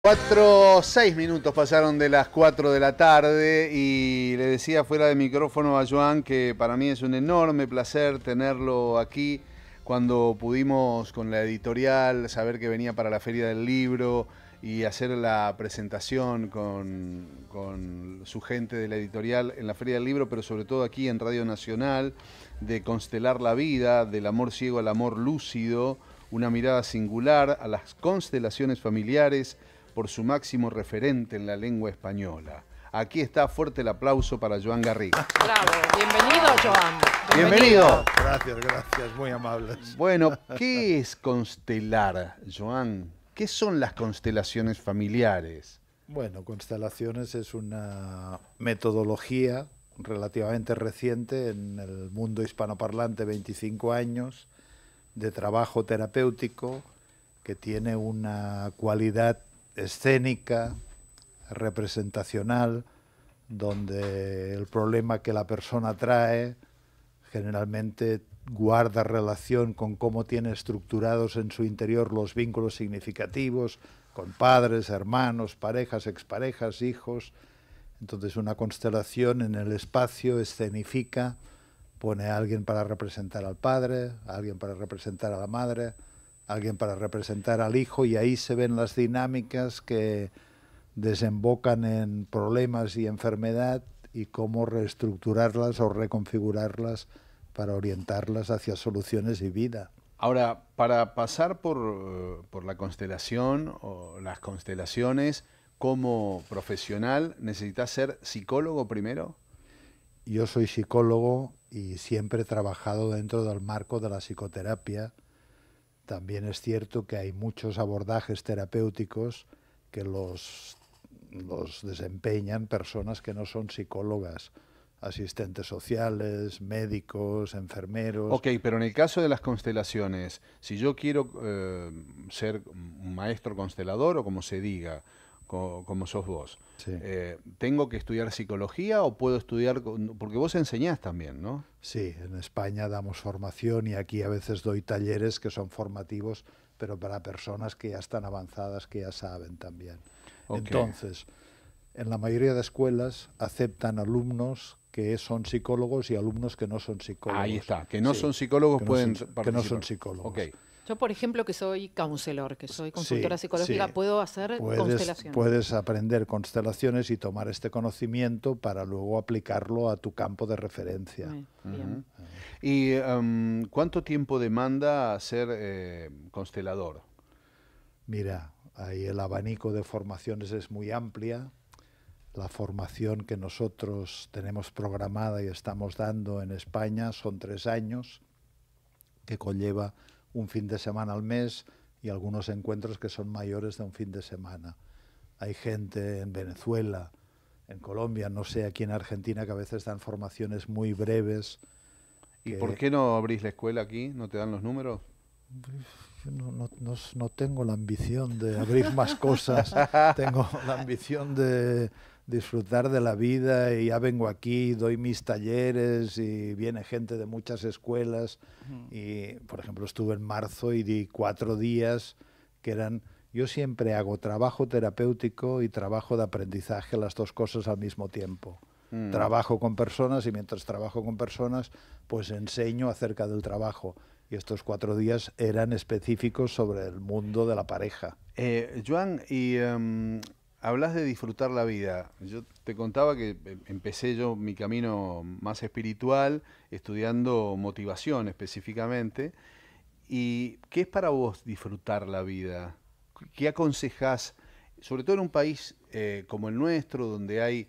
6 minutos pasaron de las 4 de la tarde y le decía fuera de micrófono a Joan que para mí es un enorme placer tenerlo aquí cuando pudimos con la editorial saber que venía para la Feria del Libro y hacer la presentación con su gente de la editorial en la Feria del Libro, pero sobre todo aquí en Radio Nacional, de constelar la vida, del amor ciego al amor lúcido, una mirada singular a las constelaciones familiares por su máximo referente en la lengua española. Aquí está, fuerte el aplauso para Joan Garriga. Bravo, bienvenido Joan. Bienvenido. Gracias, muy amables. Bueno, ¿qué es constelar, Joan? ¿Qué son las constelaciones familiares? Bueno, constelaciones es una metodología relativamente reciente en el mundo hispanoparlante, 25 años, de trabajo terapéutico que tiene una cualidad escénica, representacional, donde el problema que la persona trae generalmente guarda relación con cómo tiene estructurados en su interior los vínculos significativos con padres, hermanos, parejas, exparejas, hijos. Entonces una constelación en el espacio escenifica, pone a alguien para representar al padre, a alguien para representar a la madre, a alguien para representar al hijo, y ahí se ven las dinámicas que desembocan en problemas y enfermedad y cómo reestructurarlas o reconfigurarlas para orientarlas hacia soluciones y vida. Ahora, para pasar por la constelación o las constelaciones como profesional, ¿necesitas ser psicólogo primero? Yo soy psicólogo y siempre he trabajado dentro del marco de la psicoterapia. También es cierto que hay muchos abordajes terapéuticos que los desempeñan personas que no son psicólogas, asistentes sociales, médicos, enfermeros. Ok, pero en el caso de las constelaciones, si yo quiero ser un maestro constelador o como se diga, como sos vos, Sí. ¿Tengo que estudiar psicología o puedo estudiar, porque vos enseñás también, ¿no? Sí, en España damos formación y aquí a veces doy talleres que son formativos, pero para personas que ya están avanzadas, que ya saben también. Okay. Entonces, en la mayoría de escuelas aceptan alumnos que son psicólogos y alumnos que no son psicólogos. Ahí está, que no Sí, son psicólogos que pueden no son, participar. que no son psicólogos. Okay. Yo, por ejemplo, que soy counselor, que soy consultora psicológica, sí. puedo hacer constelaciones. Puedes aprender constelaciones y tomar este conocimiento para luego aplicarlo a tu campo de referencia. Bien. ¿Y cuánto tiempo demanda ser constelador? Mira, ahí el abanico de formaciones es muy amplia. La formación que nosotros tenemos programada y estamos dando en España son 3 años, que conlleva un fin de semana al mes y algunos encuentros que son mayores de un fin de semana. Hay gente en Venezuela, en Colombia, no sé, aquí en Argentina, que a veces dan formaciones muy breves. ¿Y por qué no abrís la escuela aquí? ¿No te dan los números? No tengo la ambición de abrir más cosas, tengo la ambición de disfrutar de la vida y ya vengo aquí, doy mis talleres y viene gente de muchas escuelas y, por ejemplo, estuve en marzo y di 4 días que eran... Yo siempre hago trabajo terapéutico y trabajo de aprendizaje, las dos cosas al mismo tiempo. Trabajo con personas y mientras trabajo con personas, pues enseño acerca del trabajo. Y estos 4 días eran específicos sobre el mundo de la pareja. Joan, y hablas de disfrutar la vida. Yo te contaba que empecé yo mi camino más espiritual, estudiando motivación específicamente. ¿Y qué es para vos disfrutar la vida? ¿Qué aconsejás, sobre todo en un país como el nuestro, donde hay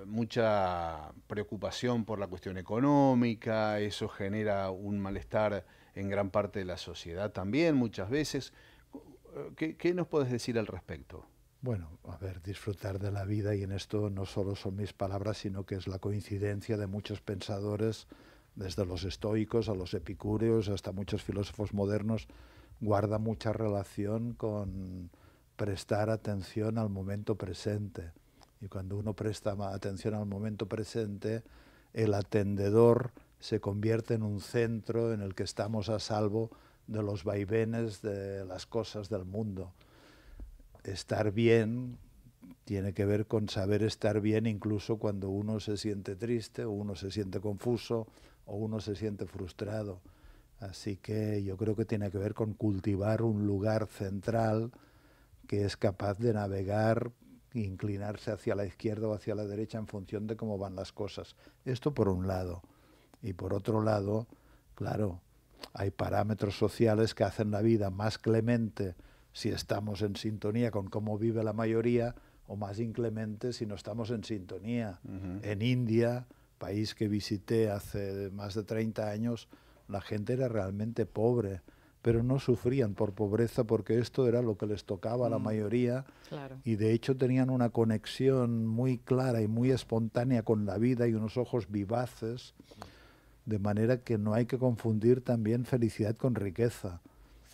mucha preocupación por la cuestión económica? Eso genera un malestar en gran parte de la sociedad también, muchas veces. ¿Qué nos podés decir al respecto? Bueno, a ver, disfrutar de la vida, y en esto no solo son mis palabras, sino que es la coincidencia de muchos pensadores, desde los estoicos a los epicúreos hasta muchos filósofos modernos, guarda mucha relación con prestar atención al momento presente. Y cuando uno presta atención al momento presente, el atendedor se convierte en un centro en el que estamos a salvo de los vaivenes de las cosas del mundo. estar bien tiene que ver con saber estar bien incluso cuando uno se siente triste, o uno se siente confuso, o uno se siente frustrado. Así que yo creo que tiene que ver con cultivar un lugar central que es capaz de navegar e inclinarse hacia la izquierda o hacia la derecha en función de cómo van las cosas. Esto por un lado. Y por otro lado, claro, hay parámetros sociales que hacen la vida más clemente si estamos en sintonía con cómo vive la mayoría, o más inclemente si no estamos en sintonía. En India, país que visité hace más de 30 años, la gente era realmente pobre, pero no sufrían por pobreza porque esto era lo que les tocaba a la mayoría. Claro. Y de hecho tenían una conexión muy clara y muy espontánea con la vida y unos ojos vivaces, de manera que no hay que confundir también felicidad con riqueza.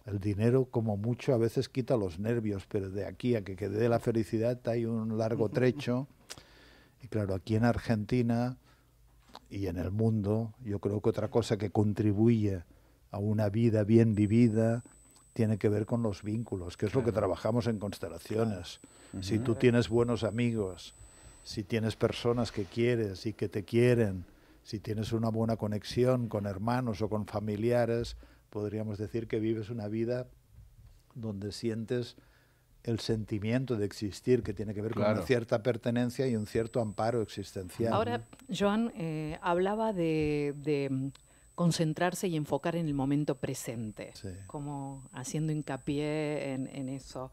El dinero, como mucho, a veces quita los nervios, pero de aquí a que quede la felicidad hay un largo trecho. Y claro, aquí en Argentina y en el mundo, yo creo que otra cosa que contribuye a una vida bien vivida tiene que ver con los vínculos, que es lo que trabajamos en Constelaciones. Si tú tienes buenos amigos, si tienes personas que quieres y que te quieren, si tienes una buena conexión con hermanos o con familiares, podríamos decir que vives una vida donde sientes el sentimiento de existir, que tiene que ver con una cierta pertenencia y un cierto amparo existencial. Ahora, Joan hablaba de concentrarse y enfocar en el momento presente, Sí. como haciendo hincapié en eso,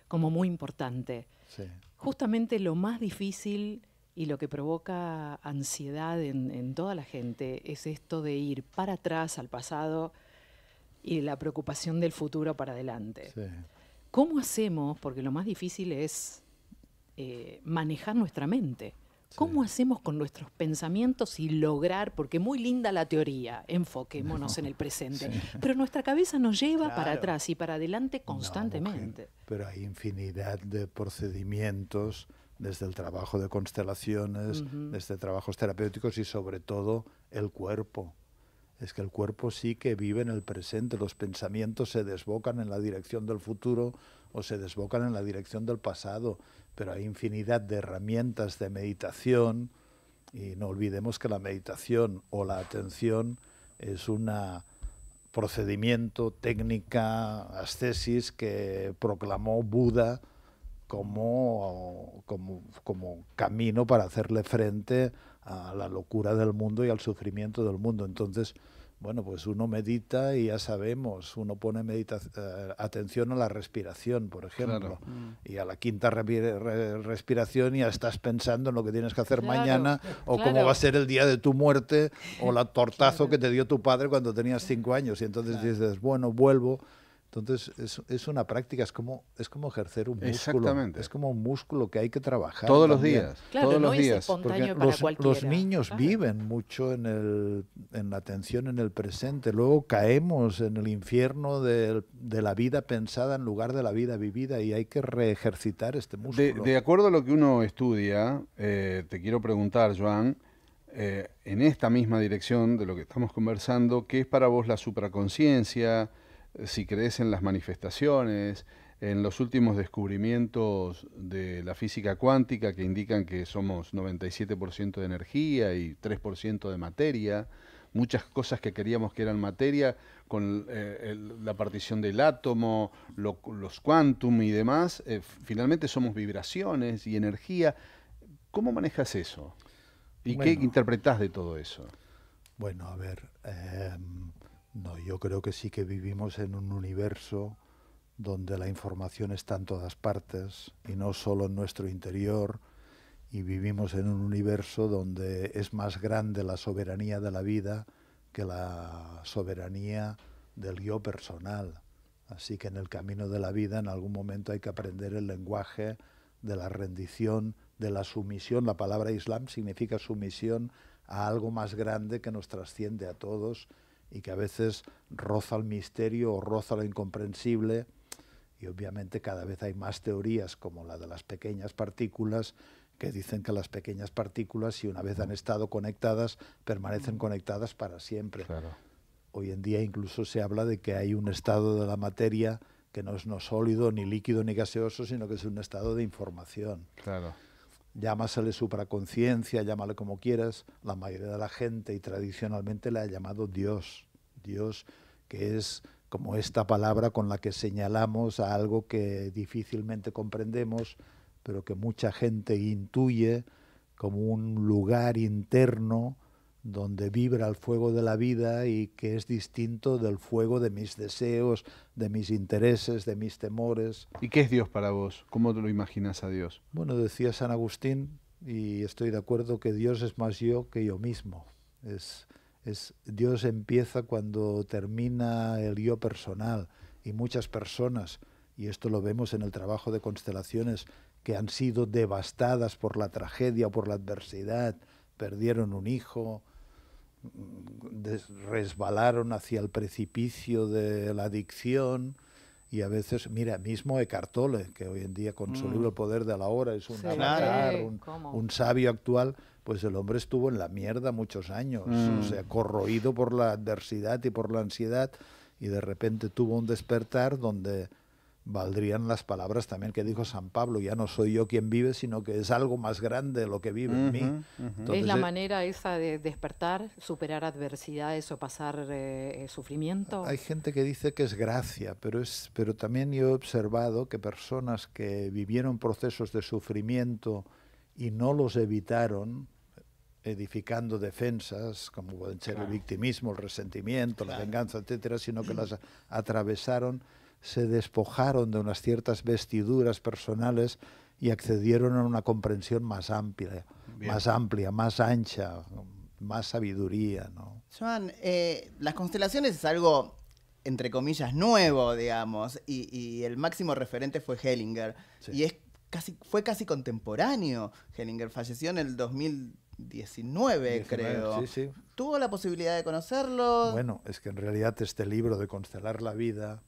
como muy importante. Sí. Justamente lo más difícil y lo que provoca ansiedad en toda la gente es esto de ir para atrás al pasado y la preocupación del futuro para adelante. Sí. ¿Cómo hacemos? Porque lo más difícil es manejar nuestra mente. ¿Cómo hacemos con nuestros pensamientos y lograr, porque muy linda la teoría, enfoquémonos en el presente, pero nuestra cabeza nos lleva para atrás y para adelante constantemente? No, pero hay infinidad de procedimientos, desde el trabajo de constelaciones, desde trabajos terapéuticos y sobre todo el cuerpo. Es que el cuerpo sí que vive en el presente, los pensamientos se desbocan en la dirección del futuro o se desbocan en la dirección del pasado, pero hay infinidad de herramientas de meditación y no olvidemos que la meditación o la atención es un procedimiento, técnica, ascesis que proclamó Buda como camino para hacerle frente a la locura del mundo y al sufrimiento del mundo. Entonces, bueno, pues uno medita y ya sabemos, uno pone atención a la respiración, por ejemplo, y a la quinta respiración ya estás pensando en lo que tienes que hacer mañana o cómo va a ser el día de tu muerte o la tortazo que te dio tu padre cuando tenías 5 años y entonces dices, bueno, vuelvo. Entonces es una práctica, es como ejercer un músculo. Exactamente. Es como un músculo que hay que trabajar. Todos también. los días. Claro, todos no los es días. espontáneo Porque para cualquiera. los niños viven mucho en la atención en el presente. Luego caemos en el infierno de la vida pensada en lugar de la vida vivida y hay que reejercitar este músculo. De acuerdo a lo que uno estudia, te quiero preguntar, Joan, en esta misma dirección de lo que estamos conversando, ¿qué es para vos la supraconciencia? Si crees en las manifestaciones, en los últimos descubrimientos de la física cuántica que indican que somos 97% de energía y 3% de materia, muchas cosas que queríamos que eran materia, con la partición del átomo, los quantum y demás, finalmente somos vibraciones y energía. ¿Cómo manejas eso? ¿Y qué interpretás de todo eso? Bueno, a ver... No, yo creo que sí que vivimos en un universo donde la información está en todas partes y no solo en nuestro interior, y vivimos en un universo donde es más grande la soberanía de la vida que la soberanía del yo personal. Así que en el camino de la vida en algún momento hay que aprender el lenguaje de la rendición, de la sumisión. La palabra Islam significa sumisión a algo más grande que nos trasciende a todos y que a veces roza el misterio o roza lo incomprensible, y obviamente cada vez hay más teorías como la de las pequeñas partículas que dicen que las pequeñas partículas, si una vez han estado conectadas, permanecen conectadas para siempre. Claro. Hoy en día incluso se habla de que hay un estado de la materia que no es no sólido, ni líquido, ni gaseoso, sino que es un estado de información. Claro. Llámasele supraconciencia, llámale como quieras, la mayoría de la gente y tradicionalmente le ha llamado Dios. Dios, que es como esta palabra con la que señalamos a algo que difícilmente comprendemos, pero que mucha gente intuye como un lugar interno donde vibra el fuego de la vida y que es distinto del fuego de mis deseos, de mis intereses, de mis temores. ¿Y qué es Dios para vos? ¿Cómo te lo imaginas a Dios? Bueno, decía San Agustín, y estoy de acuerdo, que Dios es más yo que yo mismo. Dios empieza cuando termina el yo personal, y muchas personas, y esto lo vemos en el trabajo de constelaciones, que han sido devastadas por la tragedia o por la adversidad, perdieron un hijo, resbalaron hacia el precipicio de la adicción, y a veces, mira, mismo Eckhart Tolle, que hoy en día con su libro El poder de la hora es un avatar, un sabio actual, pues el hombre estuvo en la mierda muchos años, o sea, corroído por la adversidad y por la ansiedad, y de repente tuvo un despertar donde valdrían las palabras también que dijo San Pablo: ya no soy yo quien vive, sino que es algo más grande lo que vive en mí. Entonces, ¿es la manera esa de despertar, superar adversidades o pasar sufrimiento? Hay gente que dice que es gracia, pero también yo he observado que personas que vivieron procesos de sufrimiento y no los evitaron, edificando defensas, como pueden ser el victimismo, el resentimiento, la venganza, etcétera, sino que las atravesaron, se despojaron de unas ciertas vestiduras personales y accedieron a una comprensión más amplia, más ancha, más sabiduría, ¿no? Joan, las constelaciones es algo, entre comillas, nuevo, digamos, y el máximo referente fue Hellinger, y fue casi contemporáneo. Hellinger falleció en el 2019, creo. Sí, sí. ¿Tuvo la posibilidad de conocerlo? Bueno, es que en realidad este libro de Constelar la Vida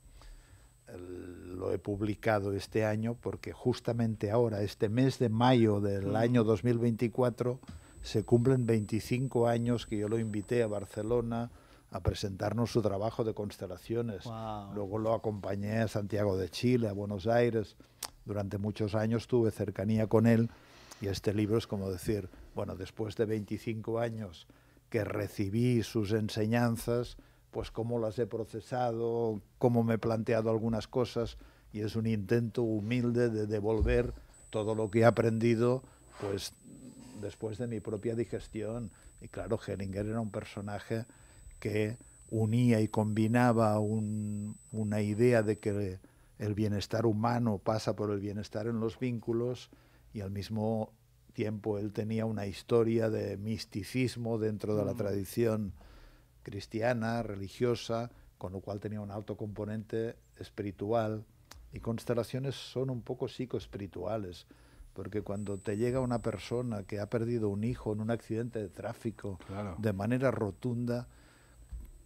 lo he publicado este año porque justamente ahora, este mes de mayo del año 2024, se cumplen 25 años que yo lo invité a Barcelona a presentarnos su trabajo de constelaciones. Wow. Luego lo acompañé a Santiago de Chile, a Buenos Aires. Durante muchos años tuve cercanía con él, y este libro es como decir, bueno, después de 25 años que recibí sus enseñanzas, pues cómo las he procesado, cómo me he planteado algunas cosas, y es un intento humilde de devolver todo lo que he aprendido, pues después de mi propia digestión. Y claro, Hellinger era un personaje que unía y combinaba una idea de que el bienestar humano pasa por el bienestar en los vínculos, y al mismo tiempo él tenía una historia de misticismo dentro de la tradición cristiana, religiosa, con lo cual tenía un alto componente espiritual. Y constelaciones son un poco psicoespirituales, porque cuando te llega una persona que ha perdido un hijo en un accidente de tráfico, de manera rotunda,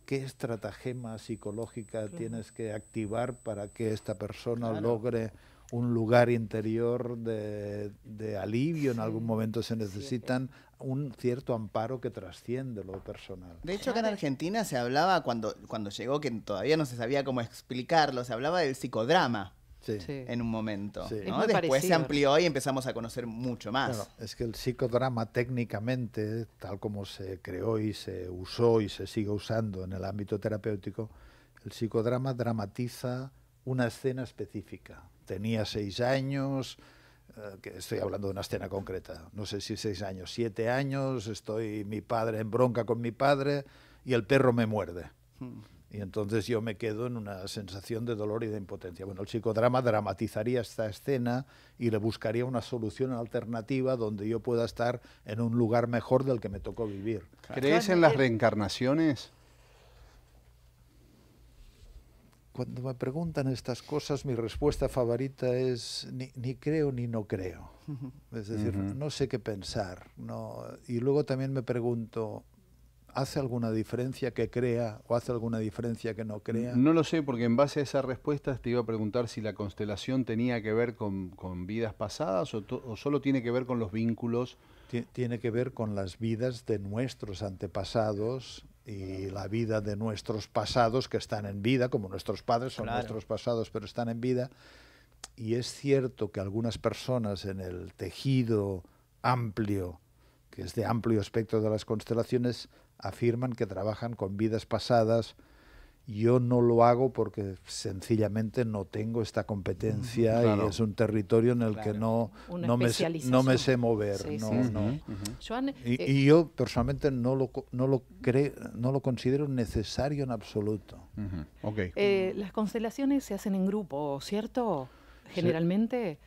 ¿qué estratagema psicológica tienes que activar para que esta persona logre un lugar interior de alivio? En algún momento se necesitan un cierto amparo que trasciende lo personal. De hecho, acá en Argentina se hablaba, cuando llegó, que todavía no se sabía cómo explicarlo, se hablaba del psicodrama. En un momento, ¿no? Después se amplió y empezamos a conocer mucho más. Claro, es que el psicodrama técnicamente, tal como se creó y se usó y se sigue usando en el ámbito terapéutico, el psicodrama dramatiza una escena específica. Tenía 6 años, que estoy hablando de una escena concreta, no sé si 6 años, 7 años, estoy mi padre en bronca con mi padre y el perro me muerde. Y entonces yo me quedo en una sensación de dolor y de impotencia. Bueno, el psicodrama dramatizaría esta escena y le buscaría una solución alternativa donde yo pueda estar en un lugar mejor del que me tocó vivir. ¿Crees en las reencarnaciones? Cuando me preguntan estas cosas, mi respuesta favorita es ni creo ni no creo. Es decir, no sé qué pensar. No. Y luego también me pregunto, ¿hace alguna diferencia que crea o hace alguna diferencia que no crea? No lo sé, porque en base a esa respuesta te iba a preguntar si la constelación tenía que ver con vidas pasadas o solo tiene que ver con los vínculos. Tiene que ver con las vidas de nuestros antepasados y la vida de nuestros pasados que están en vida, como nuestros padres son nuestros pasados pero están en vida. Y es cierto que algunas personas en el tejido amplio, que es de amplio espectro de las constelaciones, afirman que trabajan con vidas pasadas. Yo no lo hago porque sencillamente no tengo esta competencia y es un territorio en el que no me sé mover. Joan, y yo personalmente no lo considero necesario en absoluto. Las constelaciones se hacen en grupo, ¿cierto? Generalmente.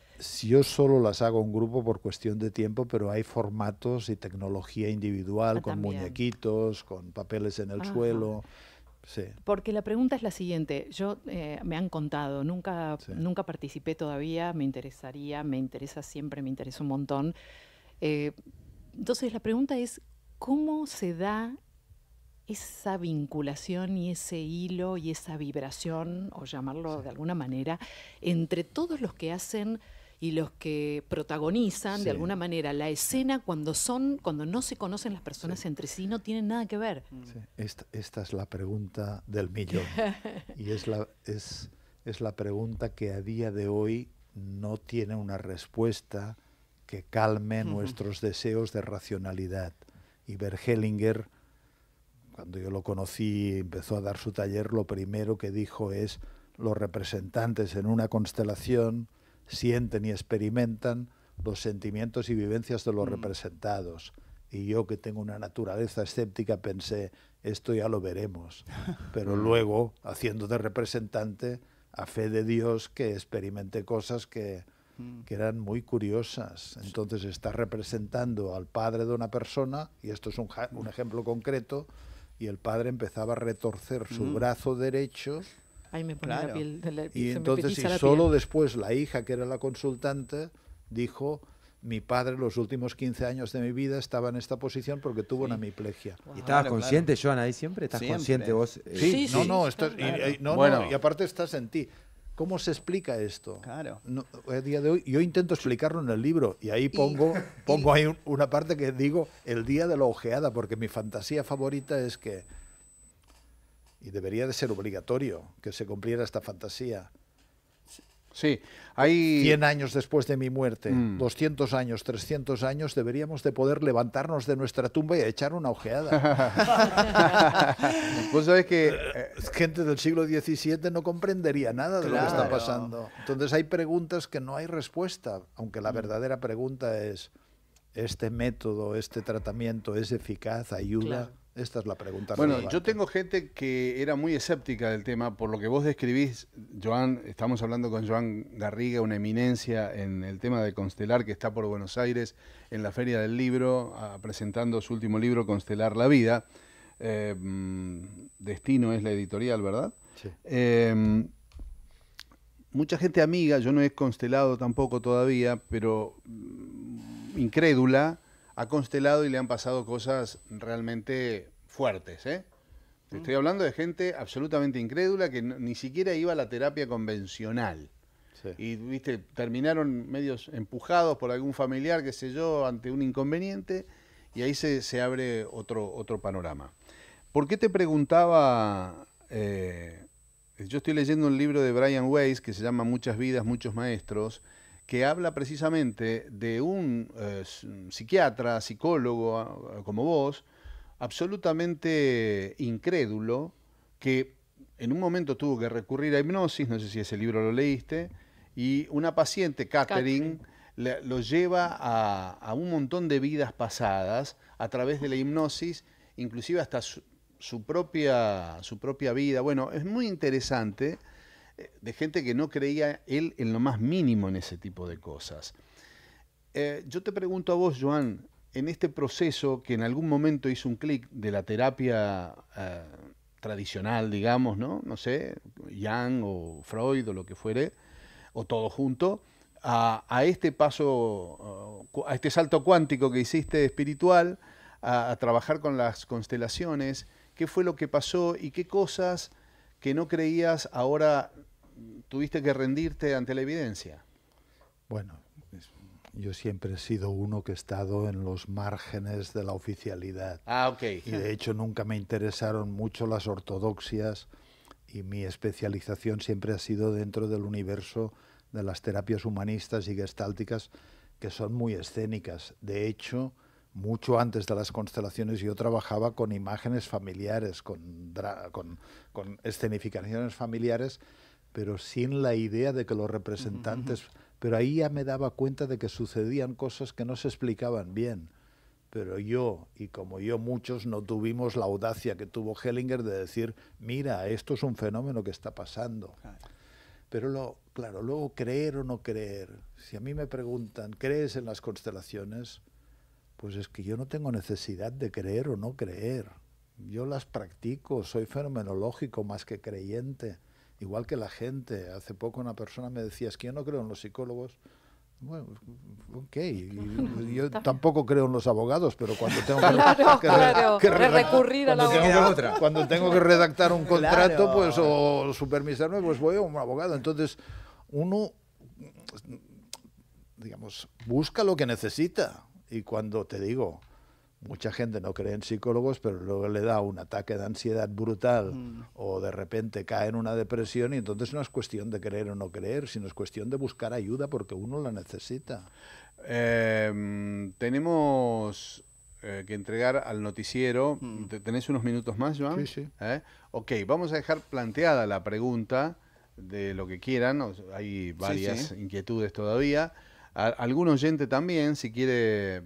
Yo solo las hago en grupo por cuestión de tiempo, pero hay formatos y tecnología individual con también. Muñequitos, con papeles en el suelo. Sí. Porque la pregunta es la siguiente, yo me han contado, nunca participé todavía, me interesa siempre, me interesa un montón. Entonces la pregunta es, ¿cómo se da esa vinculación y ese hilo y esa vibración, o llamarlo de alguna manera, entre todos los que hacen y los que protagonizan de alguna manera la escena cuando no se conocen las personas entre sí, no tienen nada que ver? Esta es la pregunta del millón. Y es la pregunta que a día de hoy no tiene una respuesta que calme nuestros deseos de racionalidad. Y Bert Hellinger, cuando yo lo conocí y empezó a dar su taller, lo primero que dijo es: los representantes en una constelación sienten y experimentan los sentimientos y vivencias de los representados. Y yo, que tengo una naturaleza escéptica, pensé, esto ya lo veremos. Pero luego, haciendo de representante, a fe de Dios, que experimenté cosas que eran muy curiosas. Entonces estás representando al padre de una persona, y esto es un ejemplo concreto, y el padre empezaba a retorcer su brazo derecho. Ahí me pone la piel, Y entonces, y solo después la hija, que era la consultante, dijo: mi padre los últimos 15 años de mi vida estaba en esta posición porque tuvo una hemiplegia. ¿Y estabas consciente, Joan, ahí siempre? ¿Estás consciente vos? Sí. Y aparte estás en ti. ¿Cómo se explica esto? Claro. A día de hoy, yo intento explicarlo en el libro y ahí pongo ahí una parte que digo el día de la ojeada, porque mi fantasía favorita es que, y debería de ser obligatorio que se cumpliera esta fantasía. Sí, hay 100 años después de mi muerte, 200 años, 300 años, deberíamos de poder levantarnos de nuestra tumba y echar una ojeada. Vos sabés que gente del siglo XVII no comprendería nada de lo que está pasando. Entonces hay preguntas que no hay respuesta, aunque la verdadera pregunta es: ¿este método, este tratamiento es eficaz, ayuda? Claro. Esta es la pregunta. Bueno, relevante. yo tengo gente que era muy escéptica del tema, por lo que vos describís, Joan. Estamos hablando con Joan Garriga, una eminencia en el tema de constelar, que está por Buenos Aires en la Feria del Libro, presentando su último libro, Constelar la Vida. Destino es la editorial, ¿verdad? Sí. Mucha gente amiga, yo no he constelado tampoco todavía, pero incrédula, ha constelado y le han pasado cosas realmente fuertes, ¿eh? Te estoy hablando de gente absolutamente incrédula que ni siquiera iba a la terapia convencional. Sí. Y, viste, terminaron medios empujados por algún familiar, qué sé yo, ante un inconveniente, y ahí se abre otro panorama. ¿Por qué te preguntaba? Yo estoy leyendo un libro de Brian Weiss que se llama Muchas vidas, muchos maestros, que habla precisamente de un psiquiatra, psicólogo como vos, absolutamente incrédulo, que en un momento tuvo que recurrir a hipnosis, no sé si ese libro lo leíste, y una paciente, Catherine, lo lleva a un montón de vidas pasadas a través de la hipnosis, inclusive hasta su propia vida. Bueno, es muy interesante, de gente que no creía él en lo más mínimo en ese tipo de cosas. Yo te pregunto a vos, Joan, en este proceso que en algún momento hizo un clic de la terapia tradicional, digamos, ¿no? No sé, Jung o Freud o lo que fuere, o todo junto, a este paso, a este salto cuántico que hiciste espiritual, a trabajar con las constelaciones. ¿Qué fue lo que pasó y qué cosas que no creías ahora tuviste que rendirte ante la evidencia? Bueno, Yo siempre he sido uno que he estado en los márgenes de la oficialidad. Ah, ok. Y de hecho nunca me interesaron mucho las ortodoxias y mi especialización siempre ha sido dentro del universo de las terapias humanistas y gestálticas, que son muy escénicas. De hecho, mucho antes de las constelaciones yo trabajaba con imágenes familiares, con escenificaciones familiares, pero sin la idea de que los representantes... Pero ahí ya me daba cuenta de que sucedían cosas que no se explicaban bien. Pero yo, y como yo muchos, no tuvimos la audacia que tuvo Hellinger de decir, mira, esto es un fenómeno que está pasando. Pero claro, luego creer o no creer. Si a mí me preguntan, ¿crees en las constelaciones? Pues es que yo no tengo necesidad de creer o no creer. Yo las practico, soy fenomenológico más que creyente. Igual que la gente. Hace poco una persona me decía, es que yo no creo en los psicólogos. Bueno, ok. Yo tampoco creo en los abogados, pero cuando tengo recurrir a la abogada. Cuando tengo que redactar un contrato, pues, o supervisarme, pues voy a un abogado. Entonces, uno, digamos, busca lo que necesita. Y cuando te digo, mucha gente no cree en psicólogos, pero luego le da un ataque de ansiedad brutal o de repente cae en una depresión, y entonces no es cuestión de creer o no creer, sino es cuestión de buscar ayuda porque uno la necesita. Tenemos que entregar al noticiero. ¿Tenés unos minutos más, Joan? Sí, sí. Ok, vamos a dejar planteada la pregunta de lo que quieran. Hay varias inquietudes todavía. Algún oyente también, si quiere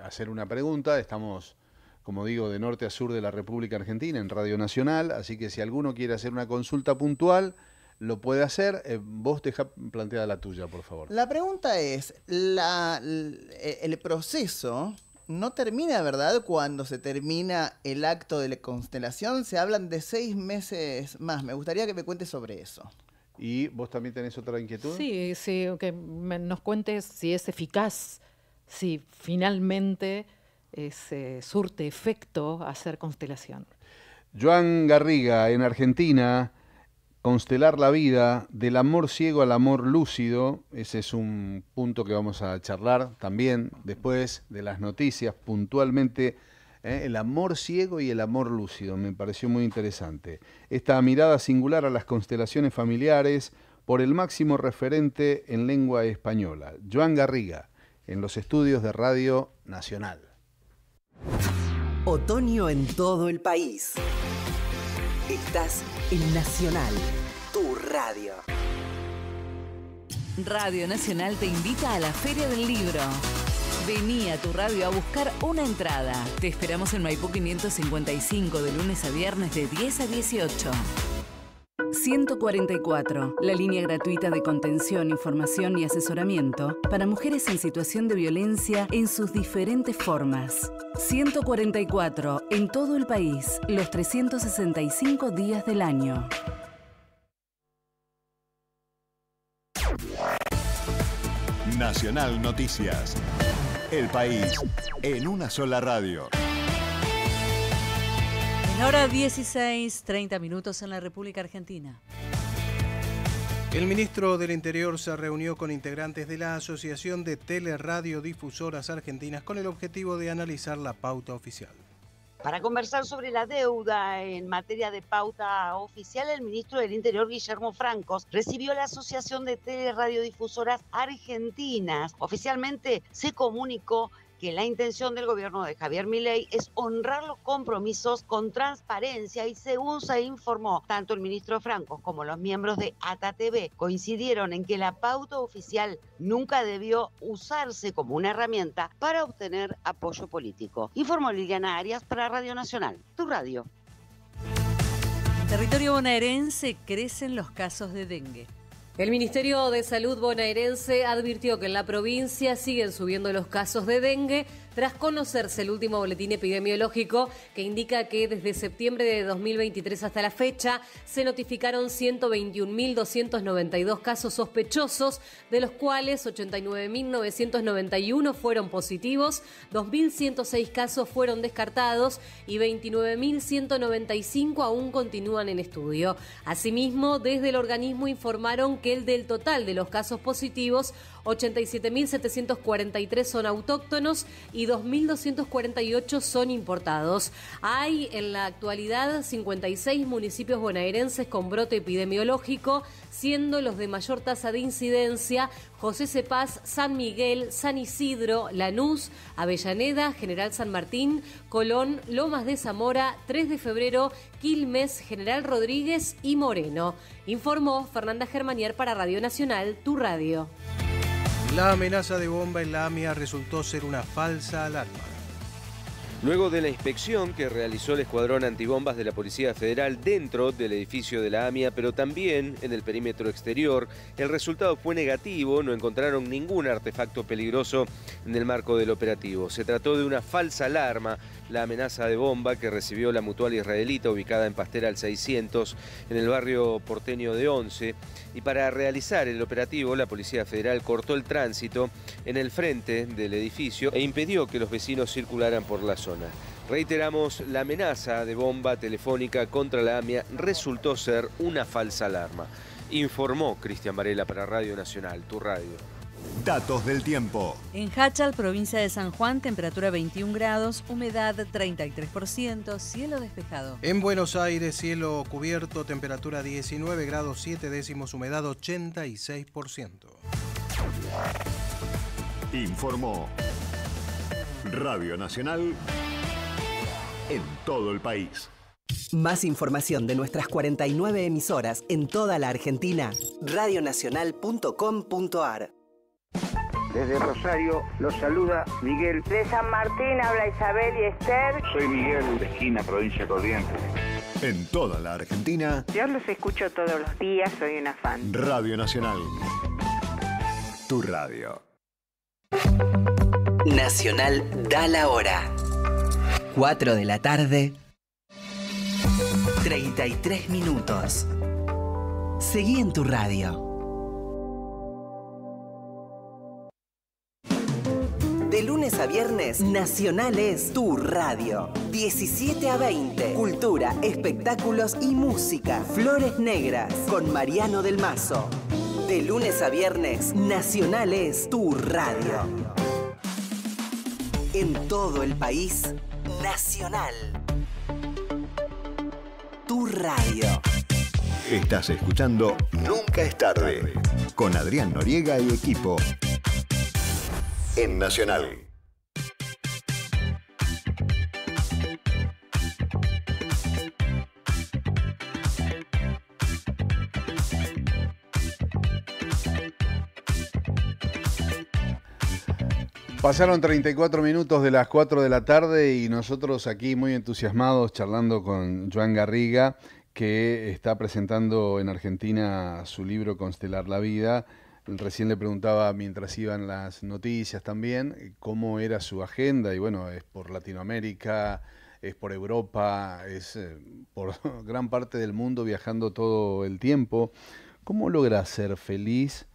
hacer una pregunta, estamos, como digo, de norte a sur de la República Argentina en Radio Nacional, así que si alguno quiere hacer una consulta puntual, lo puede hacer. Vos deja planteada la tuya, por favor. La pregunta es, el proceso no termina, ¿verdad? Cuando se termina el acto de la constelación, se hablan de 6 meses más. Me gustaría que me cuentes sobre eso. ¿Y vos también tenés otra inquietud? Sí, que nos cuentes si es eficaz, si finalmente surte efecto hacer constelación. Joan Garriga, en Argentina, constelar la vida, del amor ciego al amor lúcido. Ese es un punto que vamos a charlar también después de las noticias, puntualmente. El amor ciego y el amor lúcido, me pareció muy interesante. Esta mirada singular a las constelaciones familiares por el máximo referente en lengua española, Joan Garriga, en los estudios de Radio Nacional. Otoño en todo el país. Estás en Nacional, tu radio. Radio Nacional te invita a la Feria del Libro. Vení a tu radio a buscar una entrada. Te esperamos en Maipú 555 de lunes a viernes de 10 a 18. 144, la línea gratuita de contención, información y asesoramiento para mujeres en situación de violencia en sus diferentes formas. 144, en todo el país, los 365 días del año. Nacional Noticias. El país en una sola radio. En hora 16:30 minutos en la República Argentina. El ministro del Interior se reunió con integrantes de la Asociación de Teleradiodifusoras Argentinas con el objetivo de analizar la pauta oficial. Para conversar sobre la deuda en materia de pauta oficial, el ministro del Interior, Guillermo Francos, recibió la Asociación de Teleradiodifusoras Argentinas. Oficialmente se comunicó que la intención del gobierno de Javier Milei es honrar los compromisos con transparencia y, según se informó, tanto el ministro Francos como los miembros de ATA-TV coincidieron en que la pauta oficial nunca debió usarse como una herramienta para obtener apoyo político. Informó Liliana Arias para Radio Nacional, tu radio. En territorio bonaerense crecen los casos de dengue. El Ministerio de Salud bonaerense advirtió que en la provincia siguen subiendo los casos de dengue tras conocerse el último boletín epidemiológico que indica que desde septiembre de 2023 hasta la fecha se notificaron 121.292 casos sospechosos, de los cuales 89.991 fueron positivos, 2.106 casos fueron descartados y 29.195 aún continúan en estudio. Asimismo, desde el organismo informaron que del total de los casos positivos, 87.743 son autóctonos y 2.248 son importados. Hay en la actualidad 56 municipios bonaerenses con brote epidemiológico, siendo los de mayor tasa de incidencia José Cepaz, San Miguel, San Isidro, Lanús, Avellaneda, General San Martín, Colón, Lomas de Zamora, 3 de Febrero, Quilmes, General Rodríguez y Moreno. Informó Fernanda Germanier para Radio Nacional, tu radio. La amenaza de bomba en la AMIA resultó ser una falsa alarma. Luego de la inspección que realizó el escuadrón antibombas de la Policía Federal dentro del edificio de la AMIA, pero también en el perímetro exterior, el resultado fue negativo, no encontraron ningún artefacto peligroso en el marco del operativo. Se trató de una falsa alarma, la amenaza de bomba que recibió la Mutual Israelita ubicada en Pastera al 600, en el barrio porteño de Once, y para realizar el operativo la Policía Federal cortó el tránsito en el frente del edificio e impidió que los vecinos circularan por la zona. Reiteramos, la amenaza de bomba telefónica contra la AMIA resultó ser una falsa alarma. Informó Cristian Varela para Radio Nacional, tu radio. Datos del tiempo. En Hachal, provincia de San Juan, temperatura 21 grados, humedad 33%, cielo despejado. En Buenos Aires, cielo cubierto, temperatura 19 grados 7 décimos, humedad 86%. Informó Radio Nacional en todo el país. Más información de nuestras 49 emisoras en toda la Argentina, radionacional.com.ar. Desde Rosario los saluda Miguel. De San Martín habla Isabel y Esther. Soy Miguel, de Esquina, provincia Corrientes. En toda la Argentina. Yo los escucho todos los días, soy una fan. Radio Nacional. Tu radio. Nacional da la hora. 4 de la tarde. 33 minutos. Seguí en tu radio. De lunes a viernes, Nacional es tu radio. 17 a 20. Cultura, espectáculos y música. Flores Negras con Mariano del Mazo. De lunes a viernes, Nacional es tu radio. En todo el país, Nacional. Tu radio. Estás escuchando Nunca es tarde. Con Adrián Noriega y equipo. En Nacional. Pasaron 34 minutos de las 4 de la tarde y nosotros aquí muy entusiasmados charlando con Joan Garriga, que está presentando en Argentina su libro Constelar la Vida. Recién le preguntaba, mientras iban las noticias también, cómo era su agenda, y bueno, es por Latinoamérica, es por Europa, es por gran parte del mundo, viajando todo el tiempo. ¿Cómo logra ser feliz?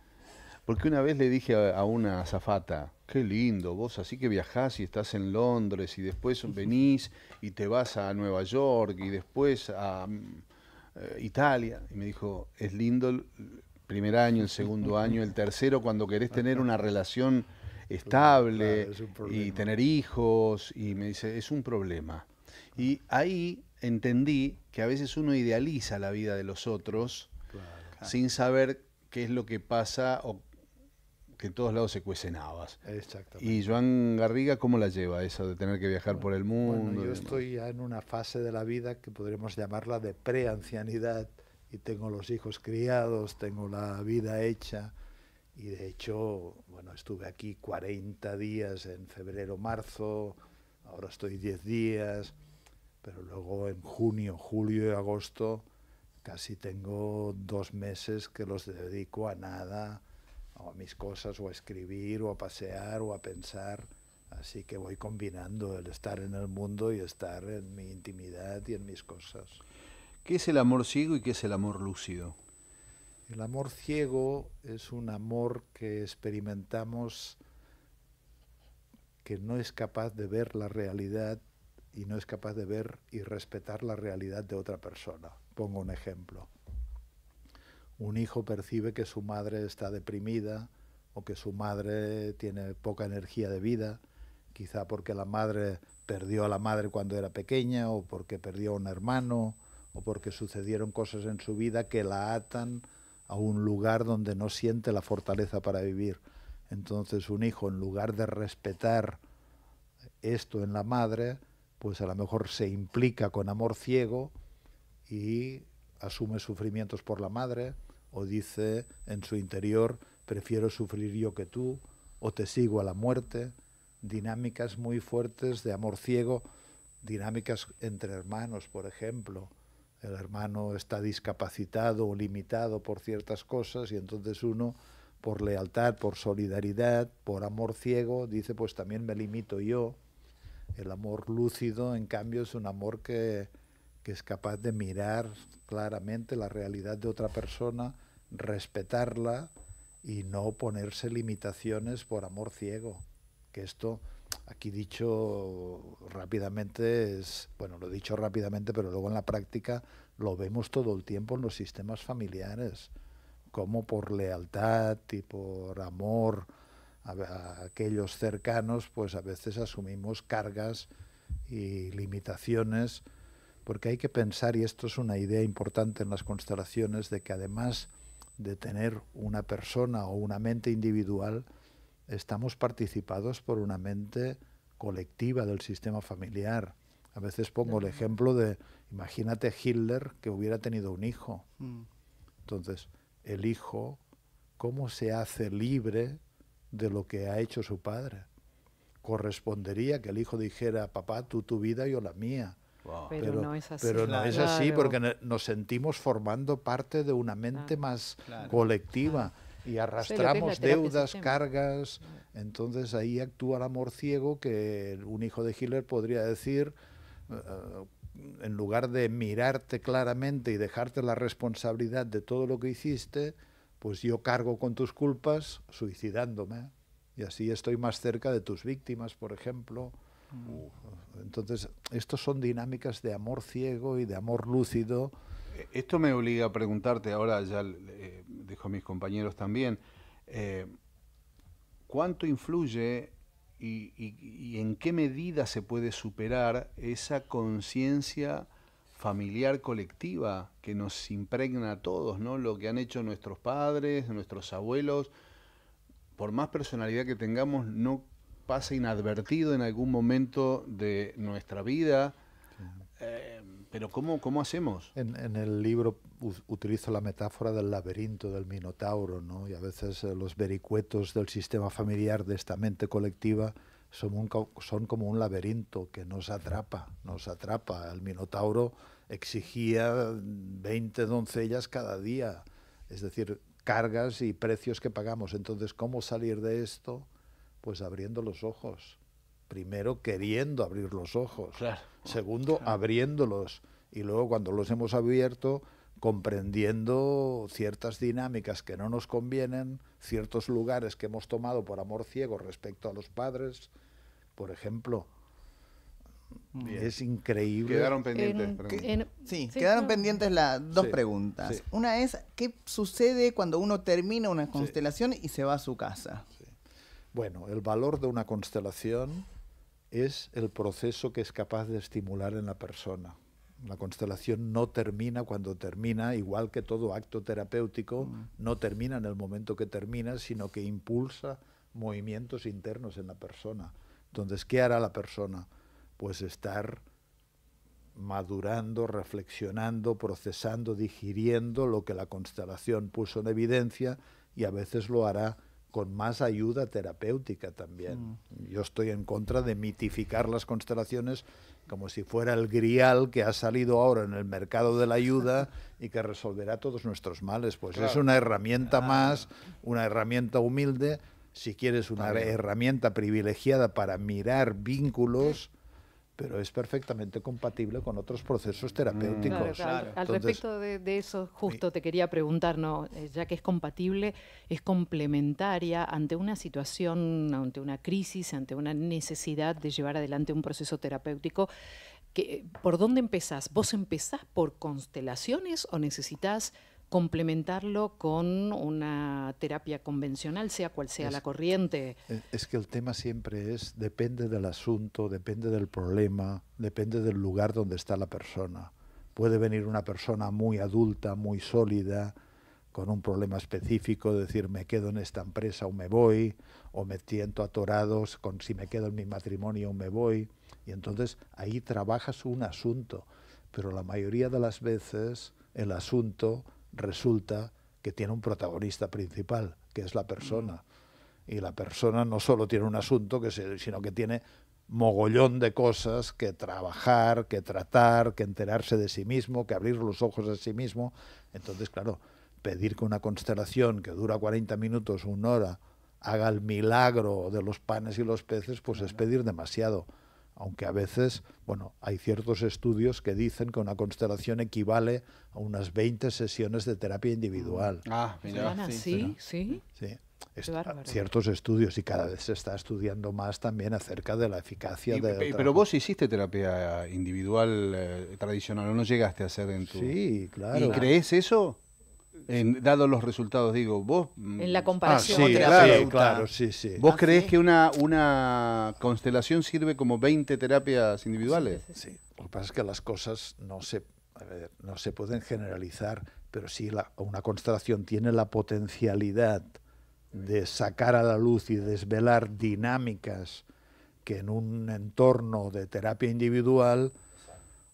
Porque una vez le dije a una azafata, qué lindo, vos así que viajás y estás en Londres y después venís y te vas a Nueva York y después a Italia. Y me dijo, es lindo el primer año, el segundo año, el tercero, cuando querés tener una relación estable y tener hijos. Y me dice, es un problema. Y ahí entendí que a veces uno idealiza la vida de los otros sin saber qué es lo que pasa o que en todos lados se cuecen habas. Exactamente. Y Joan Garriga, ¿cómo la lleva eso de tener que viajar por el mundo? Bueno, yo estoy ya en una fase de la vida que podríamos llamarla de preancianidad, y tengo los hijos criados, tengo la vida hecha, y de hecho, bueno, estuve aquí 40 días en febrero, marzo, ahora estoy 10 días, pero luego en junio, julio y agosto casi tengo 2 meses que los dedico a nada, o a mis cosas, o a escribir, o a pasear, o a pensar. Así que voy combinando el estar en el mundo y estar en mi intimidad y en mis cosas. ¿Qué es el amor ciego y qué es el amor lúcido? El amor ciego es un amor que experimentamos que no es capaz de ver la realidad y no es capaz de ver y respetar la realidad de otra persona. Pongo un ejemplo. Un hijo percibe que su madre está deprimida o que su madre tiene poca energía de vida, quizá porque la madre perdió a la madre cuando era pequeña, o porque perdió a un hermano, o porque sucedieron cosas en su vida que la atan a un lugar donde no siente la fortaleza para vivir. Entonces un hijo, en lugar de respetar esto en la madre, pues a lo mejor se implica con amor ciego y asume sufrimientos por la madre, o dice en su interior, prefiero sufrir yo que tú, o te sigo a la muerte. Dinámicas muy fuertes de amor ciego, dinámicas entre hermanos, por ejemplo. El hermano está discapacitado o limitado por ciertas cosas y entonces uno, por lealtad, por solidaridad, por amor ciego, dice pues también me limito yo. El amor lúcido, en cambio, es un amor que es capaz de mirar claramente la realidad de otra persona, respetarla y no ponerse limitaciones por amor ciego. Que esto, aquí dicho rápidamente, lo he dicho rápidamente, pero luego en la práctica lo vemos todo el tiempo en los sistemas familiares, como por lealtad y por amor a aquellos cercanos, pues a veces asumimos cargas y limitaciones, porque hay que pensar, y esto es una idea importante en las constelaciones, de que además de tener una persona o una mente individual, estamos participados por una mente colectiva del sistema familiar. A veces pongo el ejemplo de, imagínate Hitler que hubiera tenido un hijo. Entonces, el hijo, ¿cómo se hace libre de lo que ha hecho su padre? Correspondería que el hijo dijera, papá, tú tu vida, yo la mía. Wow. Pero no es así. Pero no es así, porque nos sentimos formando parte de una mente más colectiva. Y arrastramos deudas, cargas, entonces ahí actúa el amor ciego, que un hijo de Hitler podría decir, en lugar de mirarte claramente y dejarte la responsabilidad de todo lo que hiciste, pues yo cargo con tus culpas suicidándome, y así estoy más cerca de tus víctimas, por ejemplo. Entonces, estos son dinámicas de amor ciego y de amor lúcido. Esto me obliga a preguntarte, ahora ya dejo a mis compañeros también, ¿cuánto influye y en qué medida se puede superar esa conciencia familiar colectiva que nos impregna a todos, ¿no? Lo que han hecho nuestros padres, nuestros abuelos, por más personalidad que tengamos, no pasa inadvertido en algún momento de nuestra vida. Pero ¿cómo hacemos? En el libro utilizo la metáfora del laberinto del Minotauro, ¿no? Y a veces los vericuetos del sistema familiar de esta mente colectiva son como un laberinto que nos atrapa. El Minotauro exigía 20 doncellas cada día, es decir, cargas y precios que pagamos. Entonces, ¿cómo salir de esto? Pues abriendo los ojos. Primero, queriendo abrir los ojos. Claro. Segundo, abriéndolos. Y luego, cuando los hemos abierto, comprendiendo ciertas dinámicas que no nos convienen, ciertos lugares que hemos tomado por amor ciego respecto a los padres, por ejemplo. Bien. Es increíble. Quedaron pendientes. Quedaron pendientes dos preguntas. Sí. Una es, ¿qué sucede cuando uno termina una constelación y se va a su casa? Sí. Bueno, el valor de una constelación es el proceso que es capaz de estimular en la persona. La constelación no termina cuando termina, igual que todo acto terapéutico, no termina en el momento que termina, sino que impulsa movimientos internos en la persona. Entonces, ¿qué hará la persona? Pues estar madurando, reflexionando, procesando, digiriendo lo que la constelación puso en evidencia, y a veces lo hará con más ayuda terapéutica también. Yo estoy en contra de mitificar las constelaciones como si fuera el grial que ha salido ahora en el mercado de la ayuda y que resolverá todos nuestros males. Pues es una herramienta más, una herramienta humilde, si quieres una herramienta privilegiada para mirar vínculos, pero es perfectamente compatible con otros procesos terapéuticos. Claro. Al respecto de eso, justo te quería preguntar, ¿no? Ya que es compatible, es complementaria ante una situación, ante una crisis, ante una necesidad de llevar adelante un proceso terapéutico. ¿Por dónde empezás? ¿Vos empezás por constelaciones o necesitas complementarlo con una terapia convencional, sea cual sea la corriente. Es que el tema siempre depende del asunto, depende del problema, depende del lugar donde está la persona. Puede venir una persona muy adulta, muy sólida, con un problema específico, decir me quedo en esta empresa o me voy, o me siento atorado con si me quedo en mi matrimonio o me voy, y entonces ahí trabajas un asunto, pero la mayoría de las veces el asunto resulta que tiene un protagonista principal, que es la persona, y la persona no solo tiene un asunto, sino que tiene mogollón de cosas que trabajar, que tratar, que enterarse de sí mismo, que abrir los ojos a sí mismo. Entonces, claro, pedir que una constelación que dura 40 minutos, 1 hora, haga el milagro de los panes y los peces, pues es pedir demasiado. Aunque a veces, bueno, hay ciertos estudios que dicen que una constelación equivale a unas 20 sesiones de terapia individual. Mira, sí. Ciertos estudios, y cada vez se está estudiando más también acerca de la eficacia de... Pero vos hiciste terapia individual tradicional, ¿o no llegaste a hacer en tu...? Sí, claro. ¿Y crees eso? Dados los resultados, digo, vos... En la comparación. Claro. ¿Vos creés que una constelación sirve como 20 terapias individuales? Sí. Lo que pasa es que las cosas no se pueden generalizar, pero sí una constelación tiene la potencialidad de sacar a la luz y desvelar dinámicas que en un entorno de terapia individual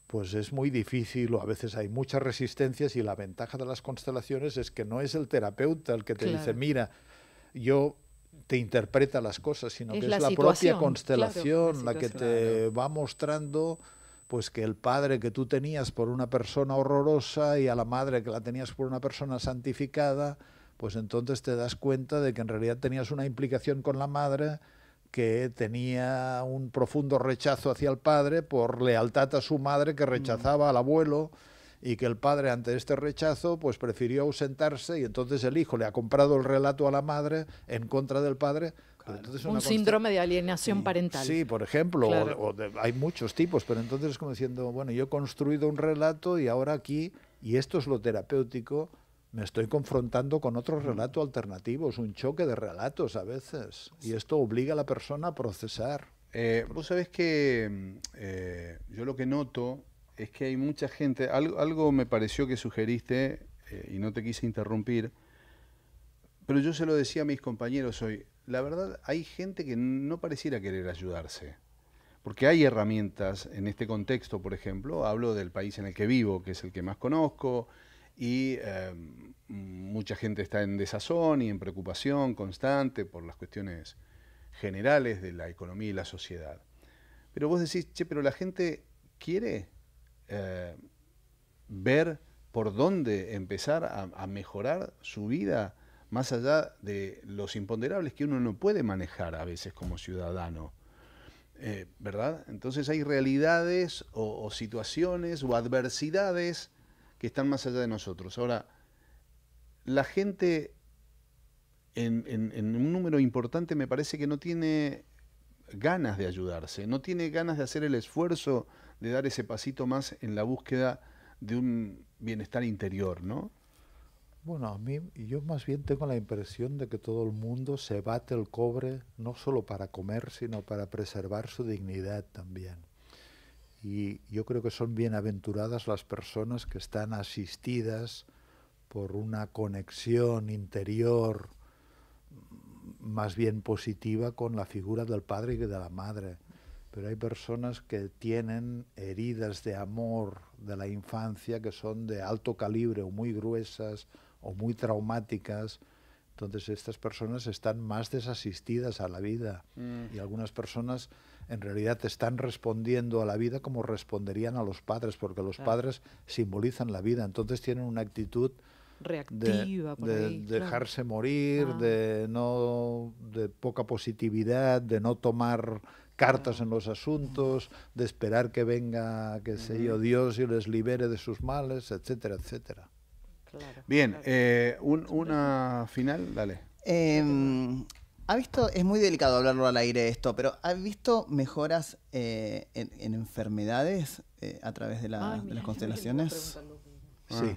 pues es muy difícil, o a veces hay muchas resistencias, y la ventaja de las constelaciones es que no es el terapeuta el que te dice, mira, yo te interpreta las cosas, sino que es la propia constelación la que te va mostrando pues que el padre que tú tenías por una persona horrorosa y a la madre que la tenías por una persona santificada, pues entonces te das cuenta de que en realidad tenías una implicación con la madre que tenía un profundo rechazo hacia el padre por lealtad a su madre, que rechazaba al abuelo, y que el padre ante este rechazo pues prefirió ausentarse, y entonces el hijo le ha comprado el relato a la madre en contra del padre. Entonces un síndrome de alienación parental. Sí, por ejemplo, hay muchos tipos, pero entonces es como diciendo, bueno, yo he construido un relato y ahora aquí, y esto es lo terapéutico, me estoy confrontando con otro relato alternativo, es un choque de relatos a veces, y esto obliga a la persona a procesar. Vos sabés que yo lo que noto es que hay mucha gente, algo me pareció que sugeriste, y no te quise interrumpir, pero yo se lo decía a mis compañeros hoy, la verdad hay gente que no pareciera querer ayudarse, porque hay herramientas en este contexto, por ejemplo, hablo del país en el que vivo, que es el que más conozco, y mucha gente está en desazón y en preocupación constante por las cuestiones generales de la economía y la sociedad. Pero vos decís, pero la gente quiere ver por dónde empezar a mejorar su vida más allá de los imponderables que uno no puede manejar a veces como ciudadano. ¿Verdad? Entonces hay realidades o situaciones o adversidades que están más allá de nosotros. Ahora, la gente en un número importante me parece que no tiene ganas de ayudarse, no tiene ganas de hacer el esfuerzo de dar ese pasito más en la búsqueda de un bienestar interior, ¿no? Bueno, yo más bien tengo la impresión de que todo el mundo se bate el cobre no solo para comer, sino para preservar su dignidad también. Y yo creo que son bienaventuradas las personas que están asistidas por una conexión interior más bien positiva con la figura del padre y de la madre. Pero hay personas que tienen heridas de amor de la infancia que son de alto calibre o muy gruesas o muy traumáticas. Entonces estas personas están más desasistidas a la vida y algunas personas en realidad están respondiendo a la vida como responderían a los padres, porque los padres simbolizan la vida, entonces tienen una actitud reactiva de dejarse morir, de poca positividad, de no tomar cartas en los asuntos, de esperar que venga, qué sé yo, Dios y les libere de sus males, etcétera, etcétera. Bien, una final, dale. ¿Ha visto, es muy delicado hablarlo al aire esto, pero ¿ha visto mejoras en enfermedades a través de las constelaciones? Sí,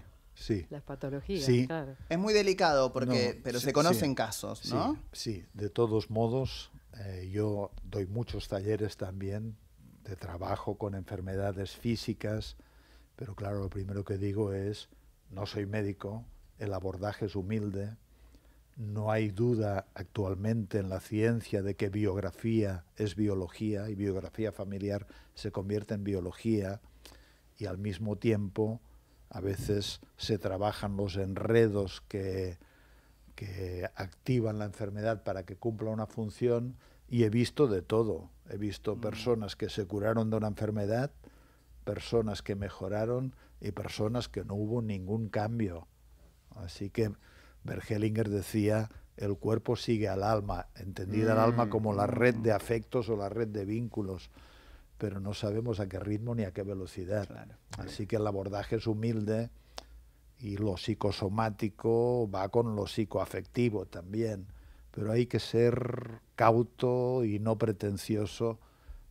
las patologías. Sí. Claro. Es muy delicado porque, pero se conocen sí, casos, ¿no? Sí, de todos modos, yo doy muchos talleres también de trabajo con enfermedades físicas, pero claro, lo primero que digo es, no soy médico, el abordaje es humilde, no hay duda actualmente en la ciencia de que biografía es biología y biografía familiar se convierte en biología, y al mismo tiempo a veces se trabajan los enredos que activan la enfermedad para que cumpla una función, y he visto de todo. He visto personas que se curaron de una enfermedad, personas que mejoraron y personas que no hubo ningún cambio. Así que Bert Hellinger decía, el cuerpo sigue al alma, entendida el alma como la red de afectos o la red de vínculos, pero no sabemos a qué ritmo ni a qué velocidad. Claro. Así que el abordaje es humilde y lo psicosomático va con lo psicoafectivo también, pero hay que ser cauto y no pretencioso,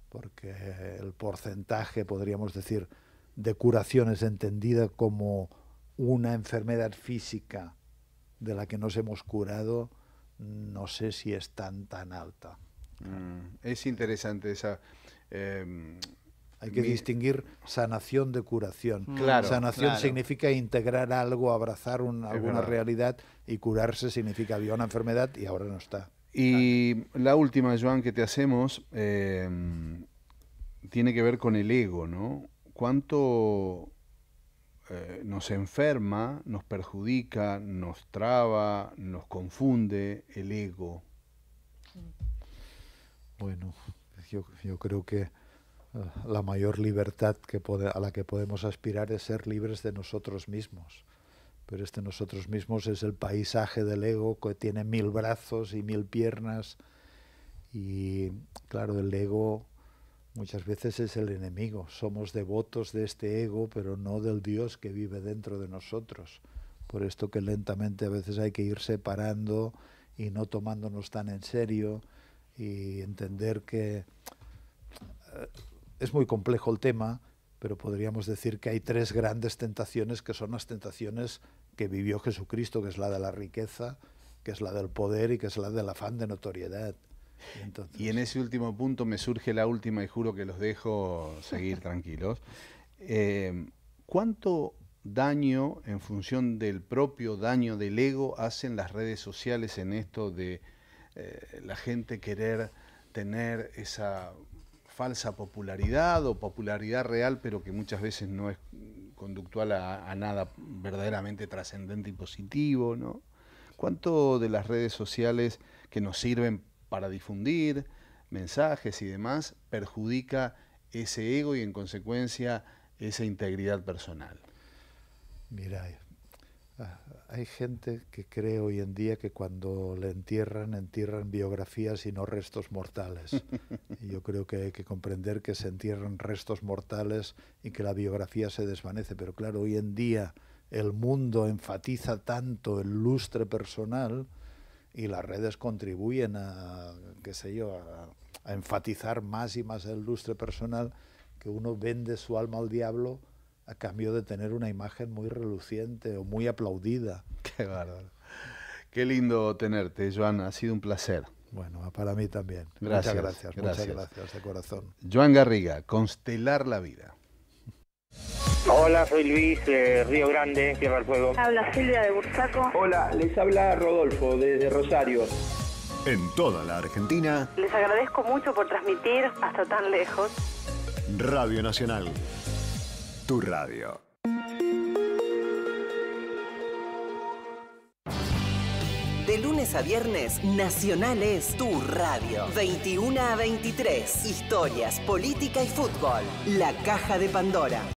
porque el porcentaje, podríamos decir, de curación es entendida como una enfermedad física de la que nos hemos curado, no sé si es tan alta. Es interesante esa... hay que distinguir sanación de curación. Claro, sanación significa integrar algo, abrazar alguna realidad, y curarse significa había una enfermedad y ahora no está. Y la última, Joan, que te hacemos tiene que ver con el ego, ¿no? ¿Cuánto nos enferma, nos perjudica, nos traba, nos confunde el ego? Bueno, yo creo que la mayor libertad a la que podemos aspirar es ser libres de nosotros mismos. Pero nosotros mismos es el paisaje del ego, que tiene 1000 brazos y 1000 piernas. Y claro, el ego muchas veces es el enemigo. Somos devotos de este ego, pero no del Dios que vive dentro de nosotros. Por esto que lentamente a veces hay que ir separando y no tomándonos tan en serio, y entender que es muy complejo el tema, pero podríamos decir que hay 3 grandes tentaciones, que son las tentaciones que vivió Jesucristo, que es la de la riqueza, que es la del poder y que es la del afán de notoriedad. Y en ese último punto me surge la última, y juro que los dejo seguir tranquilos. ¿Cuánto daño, en función del propio daño del ego, hacen las redes sociales en esto de la gente querer tener esa falsa popularidad o popularidad real, pero que muchas veces no es conductual a nada verdaderamente trascendente y positivo, ¿no? ¿Cuánto de las redes sociales que nos sirven para difundir mensajes y demás perjudica ese ego y en consecuencia esa integridad personal? Mira, hay gente que cree hoy en día que cuando le entierran biografías y no restos mortales. Y yo creo que hay que comprender que se entierran restos mortales y que la biografía se desvanece. Pero claro, hoy en día el mundo enfatiza tanto el lustre personal, y las redes contribuyen a enfatizar más y más el lustre personal, que uno vende su alma al diablo a cambio de tener una imagen muy reluciente o muy aplaudida. Qué bárbaro. Qué lindo tenerte, Joan. Ha sido un placer. Bueno, para mí también. Gracias. Muchas gracias de corazón. Joan Garriga, Constelar la Vida. Hola, soy Luis de Río Grande, Tierra del Fuego. Habla Silvia de Bursaco. Hola, les habla Rodolfo desde Rosario. En toda la Argentina. Les agradezco mucho por transmitir hasta tan lejos. Radio Nacional. Tu radio. De lunes a viernes, Nacional es tu radio. 21 a 23. Historias, política y fútbol. La Caja de Pandora.